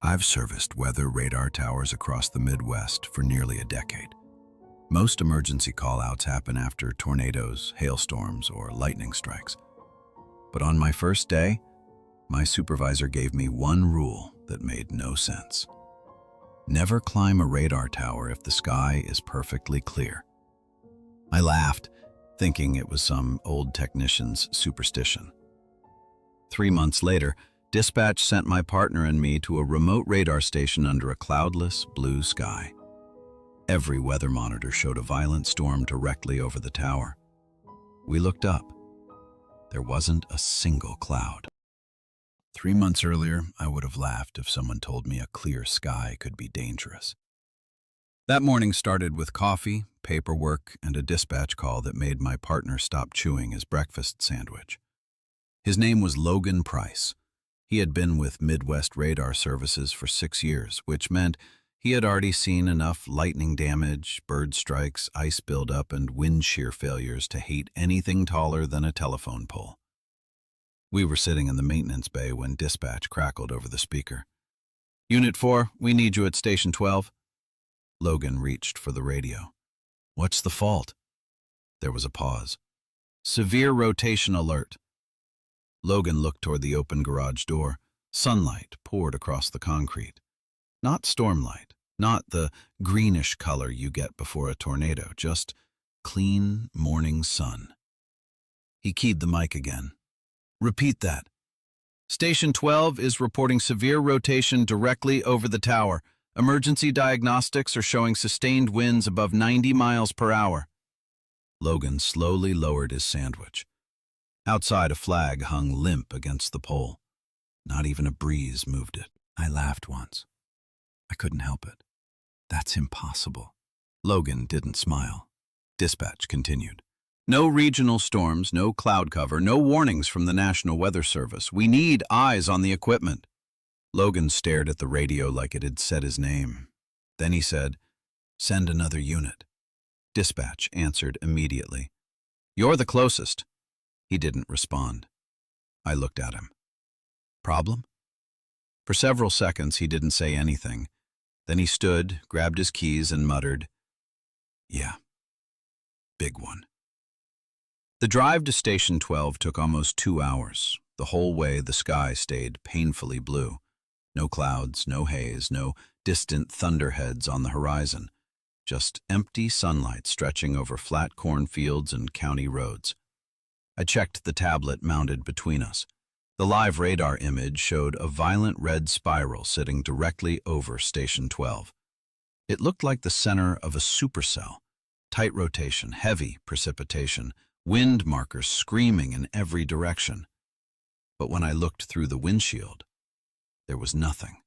I've serviced weather radar towers across the Midwest for nearly a decade. Most emergency call-outs happen after tornadoes, hailstorms, or lightning strikes. But on my first day, my supervisor gave me one rule that made no sense. Never climb a radar tower if the sky is perfectly clear. I laughed, thinking it was some old technician's superstition. 3 months later, dispatch sent my partner and me to a remote radar station under a cloudless blue sky. Every weather monitor showed a violent storm directly over the tower. We looked up. There wasn't a single cloud. 3 months earlier, I would have laughed if someone told me a clear sky could be dangerous. That morning started with coffee, paperwork, and a dispatch call that made my partner stop chewing his breakfast sandwich. His name was Logan Price. He had been with Midwest Radar Services for 6 years, which meant he had already seen enough lightning damage, bird strikes, ice buildup, and wind shear failures to hate anything taller than a telephone pole. We were sitting in the maintenance bay when dispatch crackled over the speaker. "Unit 4, we need you at Station 12. Logan reached for the radio. "What's the fault?" There was a pause. "Severe rotation alert." Logan looked toward the open garage door. Sunlight poured across the concrete. Not stormlight, not the greenish color you get before a tornado, just clean morning sun. He keyed the mic again. "Repeat that." "Station 12 is reporting severe rotation directly over the tower. Emergency diagnostics are showing sustained winds above 90 miles per hour." Logan slowly lowered his sandwich. Outside, a flag hung limp against the pole. Not even a breeze moved it. I laughed once. I couldn't help it. "That's impossible." Logan didn't smile. Dispatch continued. "No regional storms, no cloud cover, no warnings from the National Weather Service. We need eyes on the equipment." Logan stared at the radio like it had said his name. Then he said, "Send another unit." Dispatch answered immediately. "You're the closest." He didn't respond. I looked at him. "Problem?" For several seconds he didn't say anything. Then he stood, grabbed his keys, and muttered, "Yeah, big one." The drive to Station 12 took almost 2 hours. The whole way the sky stayed painfully blue. No clouds, no haze, no distant thunderheads on the horizon. Just empty sunlight stretching over flat cornfields and county roads. I checked the tablet mounted between us. The live radar image showed a violent red spiral sitting directly over Station 12. It looked like the center of a supercell. Tight rotation, heavy precipitation, wind markers screaming in every direction. But when I looked through the windshield, there was nothing.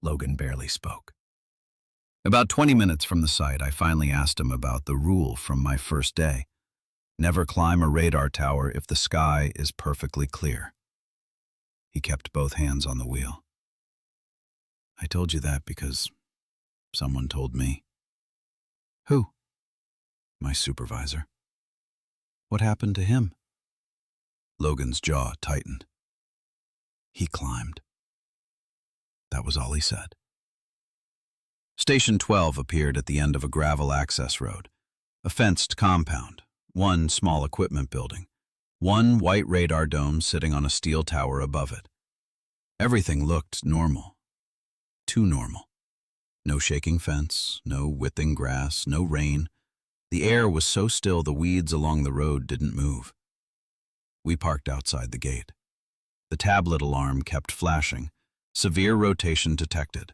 Logan barely spoke. About 20 minutes from the site, I finally asked him about the rule from my first day. Never climb a radar tower if the sky is perfectly clear. He kept both hands on the wheel. "I told you that because someone told me." "Who?" "My supervisor." "What happened to him?" Logan's jaw tightened. "He climbed." That was all he said. Station 12 appeared at the end of a gravel access road. A fenced compound, one small equipment building, one white radar dome sitting on a steel tower above it. Everything looked normal. Too normal. No shaking fence, no whipping grass, no rain. The air was so still the weeds along the road didn't move. We parked outside the gate. The tablet alarm kept flashing. Severe rotation detected.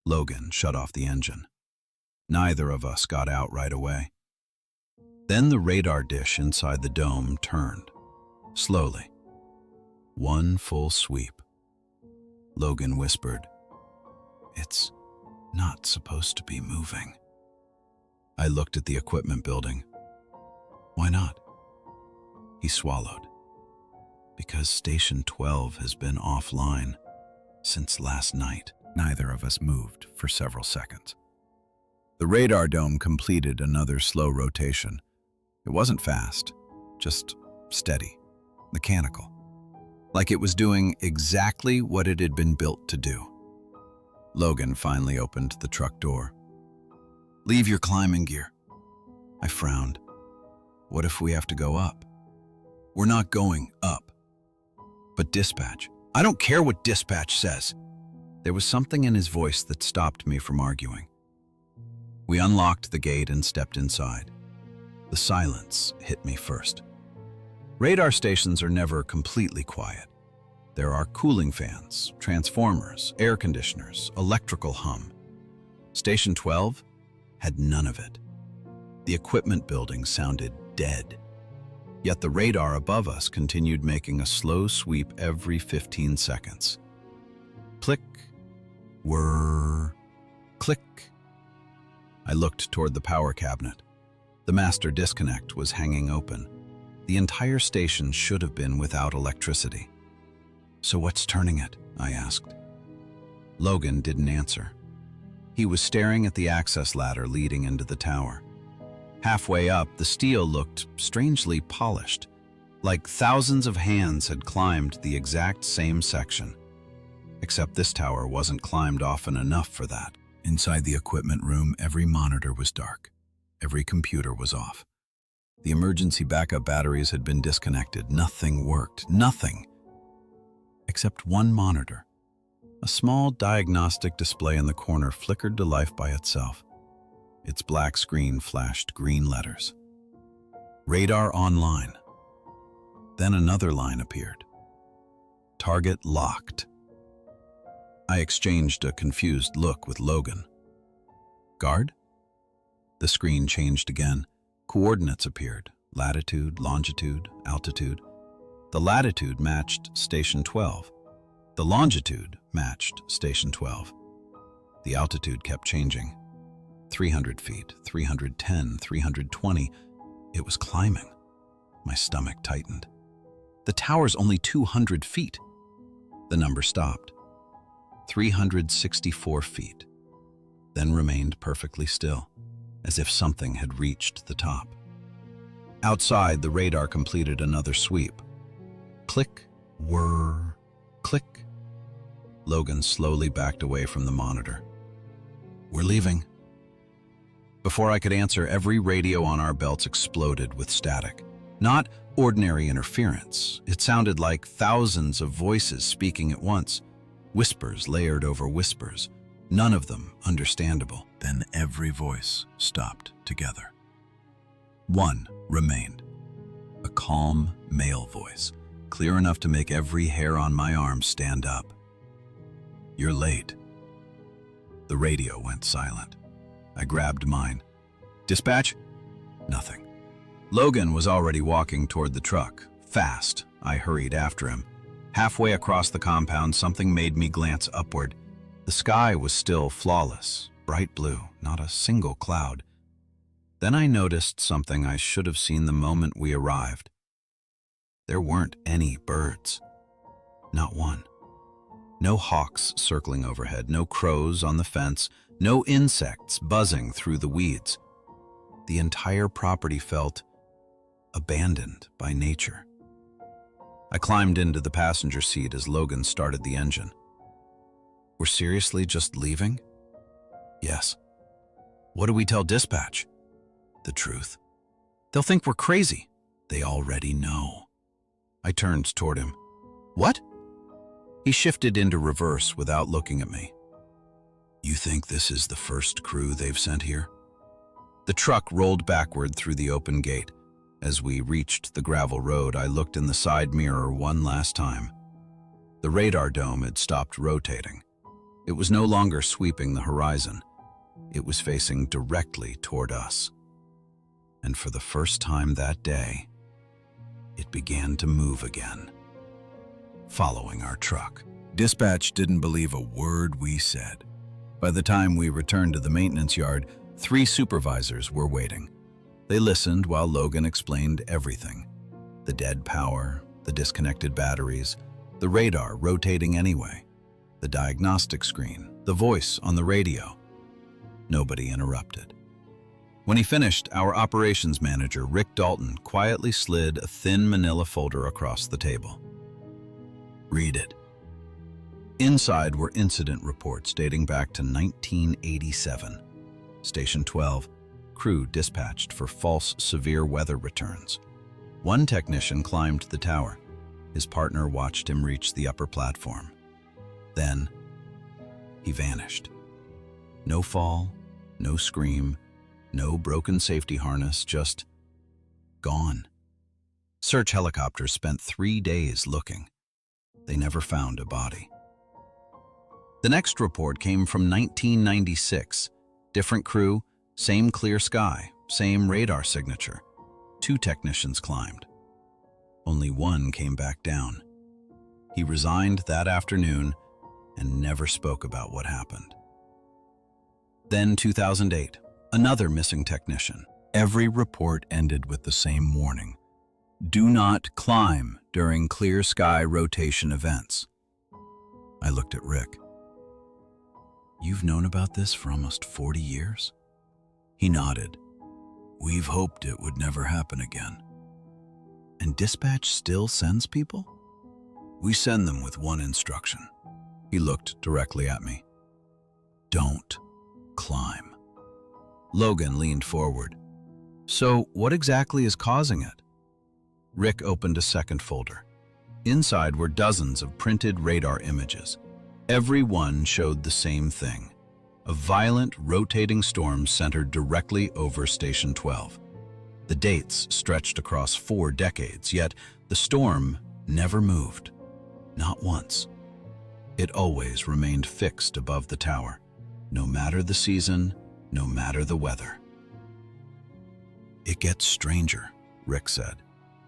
Logan shut off the engine. Neither of us got out right away. Then the radar dish inside the dome turned, slowly. One full sweep. Logan whispered, "It's not supposed to be moving." I looked at the equipment building. "Why not?" He swallowed. "Because Station 12 has been offline since last night." Neither of us moved for several seconds. The radar dome completed another slow rotation. It wasn't fast, just steady, mechanical, like it was doing exactly what it had been built to do. Logan finally opened the truck door. "Leave your climbing gear." I frowned. "What if we have to go up?" "We're not going up." "But dispatch." "I don't care what dispatch says." There was something in his voice that stopped me from arguing. We unlocked the gate and stepped inside. The silence hit me first. Radar stations are never completely quiet. There are cooling fans, transformers, air conditioners, electrical hum. Station 12 had none of it. The equipment building sounded dead. Yet the radar above us continued making a slow sweep every 15 seconds. Click, whir, click. I looked toward the power cabinet. The master disconnect was hanging open. The entire station should have been without electricity. "So what's turning it?" I asked. Logan didn't answer. He was staring at the access ladder leading into the tower. Halfway up, the steel looked strangely polished, like thousands of hands had climbed the exact same section. Except this tower wasn't climbed often enough for that. Inside the equipment room, every monitor was dark. Every computer was off. The emergency backup batteries had been disconnected. Nothing worked. Nothing. Except one monitor. A small diagnostic display in the corner flickered to life by itself. Its black screen flashed green letters. "Radar online." Then another line appeared. "Target locked." I exchanged a confused look with Logan. "Guard?" The screen changed again. Coordinates appeared. Latitude, longitude, altitude. The latitude matched Station 12. The longitude matched Station 12. The altitude kept changing. 300 feet, 310, 320. It was climbing. My stomach tightened. The tower's only 200 feet. The number stopped. 364 feet. Then remained perfectly still, as if something had reached the top. Outside, the radar completed another sweep. Click, whir, click. Logan slowly backed away from the monitor. "We're leaving." Before I could answer, every radio on our belts exploded with static. Not ordinary interference. It sounded like thousands of voices speaking at once. Whispers layered over whispers, none of them understandable. Then every voice stopped together. One remained. A calm male voice, clear enough to make every hair on my arm stand up. "You're late." The radio went silent. I grabbed mine. "Dispatch?" Nothing. Logan was already walking toward the truck. Fast. I hurried after him. Halfway across the compound, something made me glance upward. The sky was still flawless, bright blue, not a single cloud. Then I noticed something I should have seen the moment we arrived. There weren't any birds. Not one. No hawks circling overhead, no crows on the fence, no insects buzzing through the weeds. The entire property felt abandoned by nature. I climbed into the passenger seat as Logan started the engine. "We're seriously just leaving?" "Yes." "What do we tell dispatch?" "The truth." "They'll think we're crazy." "They already know." I turned toward him. "What?" He shifted into reverse without looking at me. "You think this is the first crew they've sent here?" The truck rolled backward through the open gate. As we reached the gravel road, I looked in the side mirror one last time. The radar dome had stopped rotating. It was no longer sweeping the horizon. It was facing directly toward us. And for the first time that day, it began to move again, following our truck. Dispatch didn't believe a word we said. By the time we returned to the maintenance yard, 3 supervisors were waiting. They listened while Logan explained everything. The dead power, the disconnected batteries, the radar rotating anyway, the diagnostic screen, the voice on the radio. Nobody interrupted. When he finished, our operations manager, Rick Dalton, quietly slid a thin manila folder across the table. "Read it." Inside were incident reports dating back to 1987. Station 12, crew dispatched for false severe weather returns. One technician climbed the tower. His partner watched him reach the upper platform. Then, he vanished. No fall, no scream, no broken safety harness, just gone. Search helicopters spent 3 days looking. They never found a body. The next report came from 1996. Different crew, same clear sky, same radar signature. 2 technicians climbed. Only one came back down. He resigned that afternoon and never spoke about what happened. Then 2008, another missing technician. Every report ended with the same warning. Do not climb during clear sky rotation events. I looked at Rick. You've known about this for almost 40 years? He nodded. We've hoped it would never happen again. And dispatch still sends people? We send them with one instruction. He looked directly at me. Don't climb. Logan leaned forward. So what exactly is causing it? Rick opened a second folder. Inside were dozens of printed radar images. Every one showed the same thing. A violent, rotating storm centered directly over Station 12. The dates stretched across 4 decades, yet the storm never moved. Not once. It always remained fixed above the tower, no matter the season, no matter the weather. It gets stranger, Rick said.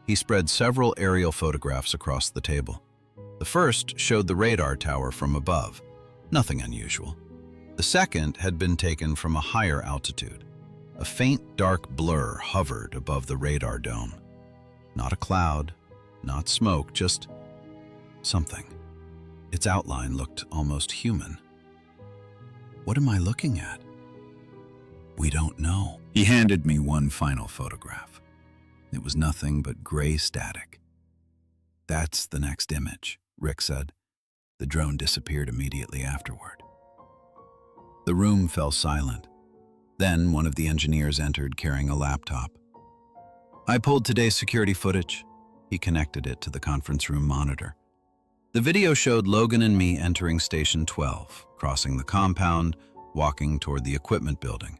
He spread several aerial photographs across the table. The first showed the radar tower from above, nothing unusual. The second had been taken from a higher altitude. A faint dark blur hovered above the radar dome. Not a cloud, not smoke, just something. Its outline looked almost human. What am I looking at? We don't know. He handed me one final photograph. It was nothing but gray static. That's the next image, Rick said. The drone disappeared immediately afterward. The room fell silent. Then one of the engineers entered carrying a laptop. I pulled today's security footage. He connected it to the conference room monitor. The video showed Logan and me entering Station 12, crossing the compound, walking toward the equipment building.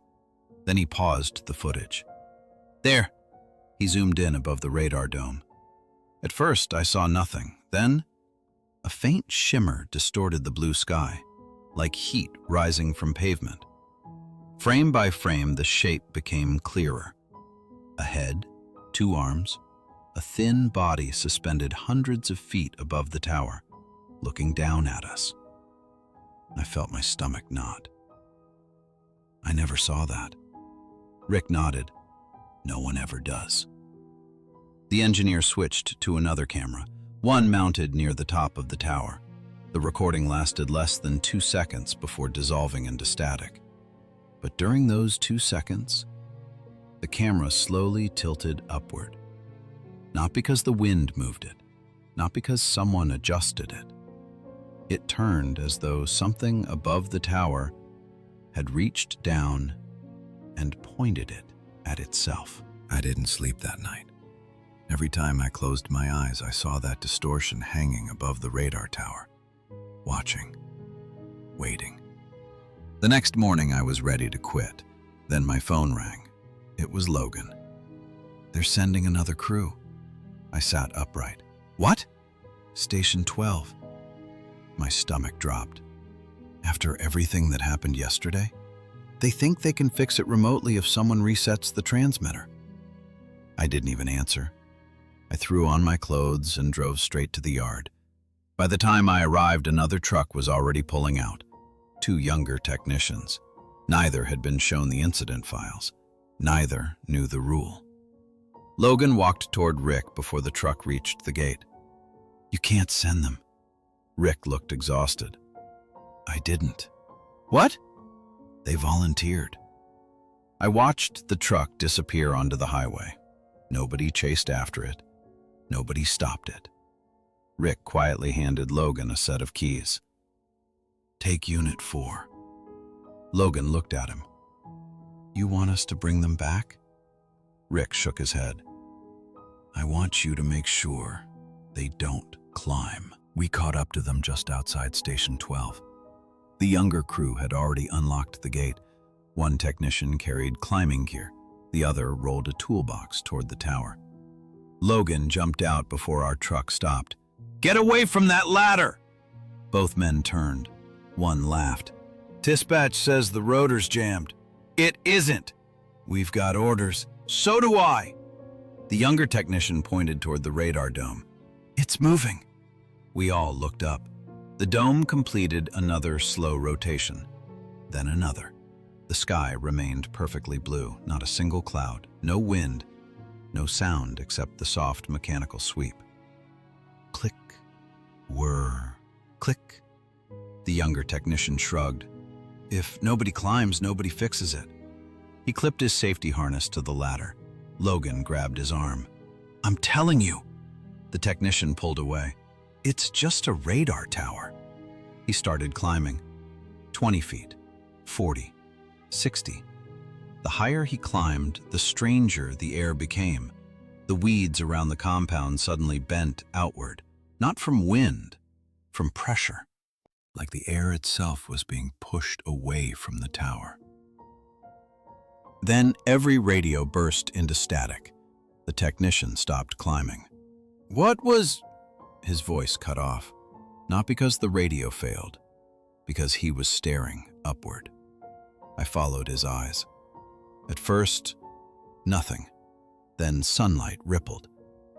Then he paused the footage. There! He zoomed in above the radar dome. At first, I saw nothing. Then, a faint shimmer distorted the blue sky, like heat rising from pavement. Frame by frame, the shape became clearer. A head, 2 arms, a thin body suspended hundreds of feet above the tower, looking down at us. I felt my stomach knot. I never saw that. Rick nodded. No one ever does. The engineer switched to another camera, one mounted near the top of the tower. The recording lasted less than 2 seconds before dissolving into static. But during those 2 seconds, the camera slowly tilted upward. Not because the wind moved it, not because someone adjusted it. It turned as though something above the tower had reached down and pointed it at itself. I didn't sleep that night. Every time I closed my eyes, I saw that distortion hanging above the radar tower, watching, waiting. The next morning, I was ready to quit. Then my phone rang. It was Logan. They're sending another crew. I sat upright. What? Station 12. My stomach dropped. After everything that happened yesterday, they think they can fix it remotely if someone resets the transmitter. I didn't even answer. I threw on my clothes and drove straight to the yard. By the time I arrived, another truck was already pulling out. 2 younger technicians. Neither had been shown the incident files. Neither knew the rule. Logan walked toward Rick before the truck reached the gate. You can't send them. Rick looked exhausted. I didn't. What? They volunteered. I watched the truck disappear onto the highway. Nobody chased after it. Nobody stopped it. Rick quietly handed Logan a set of keys. Take Unit 4. Logan looked at him. You want us to bring them back? Rick shook his head. I want you to make sure they don't climb. We caught up to them just outside Station 12. The younger crew had already unlocked the gate. One technician carried climbing gear. The other rolled a toolbox toward the tower. Logan jumped out before our truck stopped. Get away from that ladder! Both men turned. One laughed. Dispatch says the rotor's jammed. It isn't. We've got orders. So do I. The younger technician pointed toward the radar dome. It's moving. We all looked up. The dome completed another slow rotation, then another. The sky remained perfectly blue, not a single cloud, no wind, no sound except the soft mechanical sweep. Click, whir, click. The younger technician shrugged. If nobody climbs, nobody fixes it. He clipped his safety harness to the ladder. Logan grabbed his arm. I'm telling you. The technician pulled away. It's just a radar tower. He started climbing. 20 feet, 40, 60. The higher he climbed, the stranger the air became. The weeds around the compound suddenly bent outward, not from wind, from pressure, like the air itself was being pushed away from the tower. Then every radio burst into static. The technician stopped climbing. What was... His voice cut off, not because the radio failed, because he was staring upward. I followed his eyes. At first, nothing. Then sunlight rippled.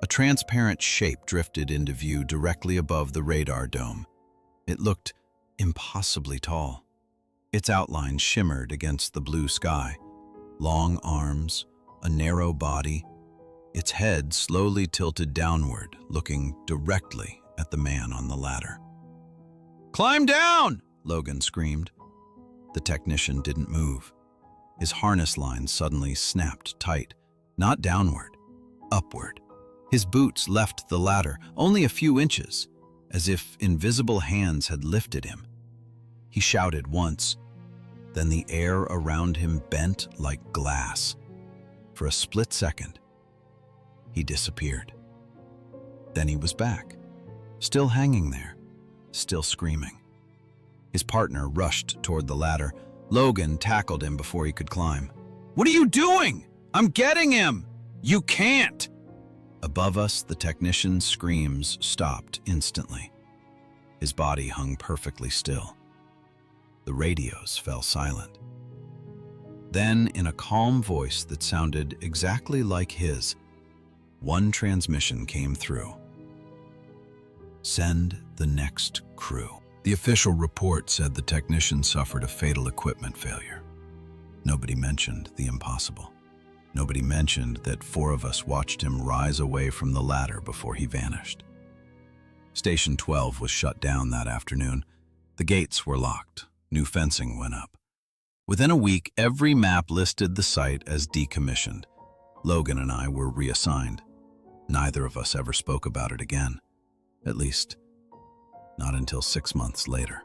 A transparent shape drifted into view directly above the radar dome. It looked impossibly tall. Its outline shimmered against the blue sky. Long arms, a narrow body. Its head slowly tilted downward, looking directly at the man on the ladder. Climb down! Logan screamed. The technician didn't move. His harness line suddenly snapped tight, not downward, upward. His boots left the ladder only a few inches, as if invisible hands had lifted him. He shouted once, then the air around him bent like glass. For a split second, he disappeared. Then he was back, still hanging there, still screaming. His partner rushed toward the ladder. Logan tackled him before he could climb. What are you doing? I'm getting him! You can't! Above us, the technician's screams stopped instantly. His body hung perfectly still. The radios fell silent. Then, in a calm voice that sounded exactly like his, one transmission came through. Send the next crew. The official report said the technician suffered a fatal equipment failure. Nobody mentioned the impossible. Nobody mentioned that 4 of us watched him rise away from the ladder before he vanished. Station 12 was shut down that afternoon. The gates were locked. New fencing went up. Within a week, every map listed the site as decommissioned. Logan and I were reassigned. Neither of us ever spoke about it again. At least, not until 6 months later.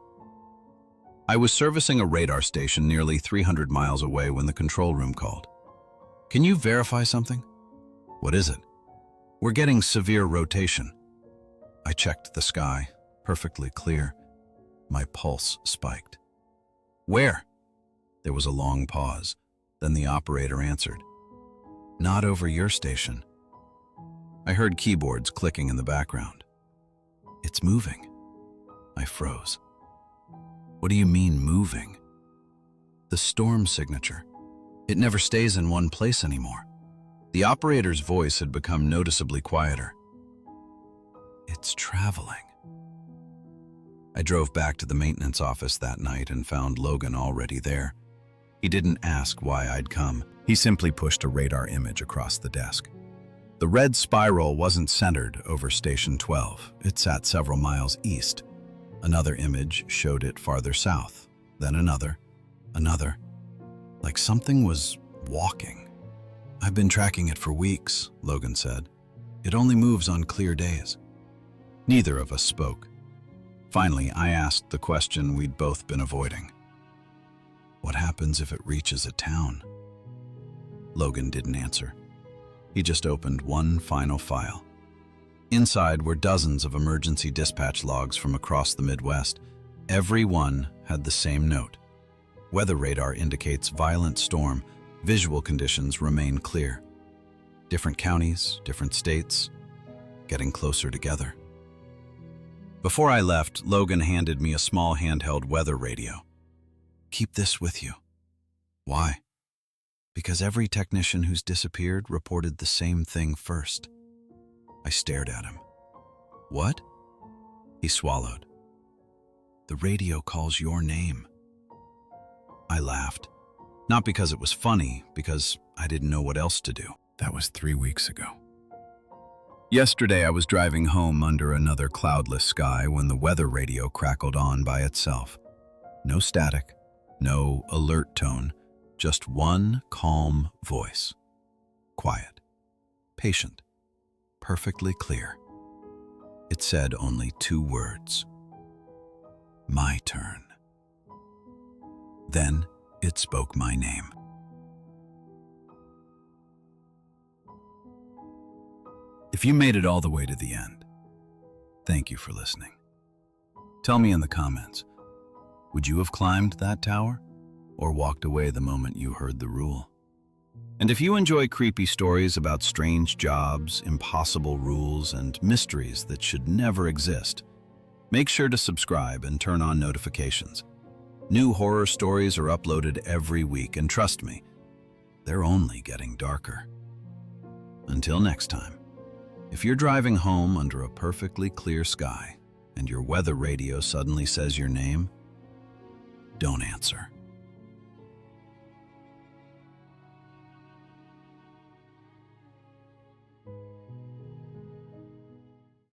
I was servicing a radar station nearly 300 miles away when the control room called. Can you verify something? What is it? We're getting severe rotation. I checked the sky, perfectly clear. My pulse spiked. Where? There was a long pause. Then the operator answered. Not over your station. I heard keyboards clicking in the background. It's moving. I froze. What do you mean moving? The storm signature. It never stays in one place anymore. The operator's voice had become noticeably quieter. It's traveling. I drove back to the maintenance office that night and found Logan already there. He didn't ask why I'd come. He simply pushed a radar image across the desk. The red spiral wasn't centered over Station 12. It sat several miles east. Another image showed it farther south, then another, like something was walking. I've been tracking it for weeks, Logan said. It only moves on clear days. Neither of us spoke. Finally, I asked the question we'd both been avoiding. What happens if it reaches a town? Logan didn't answer. He just opened one final file. Inside were dozens of emergency dispatch logs from across the Midwest. Every one had the same note. Weather radar indicates violent storm. Visual conditions remain clear. Different counties, different states, getting closer together. Before I left, Logan handed me a small handheld weather radio. Keep this with you. Why? Because every technician who's disappeared reported the same thing first. I stared at him. What? He swallowed. The radio calls your name. I laughed. Not because it was funny, because I didn't know what else to do. That was 3 weeks ago. Yesterday I was driving home under another cloudless sky when the weather radio crackled on by itself. No static, no alert tone, just one calm voice. Quiet, patient, perfectly clear. It said only 2 words. My turn. Then it spoke my name. If you made it all the way to the end, thank you for listening. Tell me in the comments, would you have climbed that tower or walked away the moment you heard the rule? And if you enjoy creepy stories about strange jobs, impossible rules, and mysteries that should never exist, make sure to subscribe and turn on notifications. New horror stories are uploaded every week, and trust me, they're only getting darker. Until next time, if you're driving home under a perfectly clear sky and your weather radio suddenly says your name, don't answer.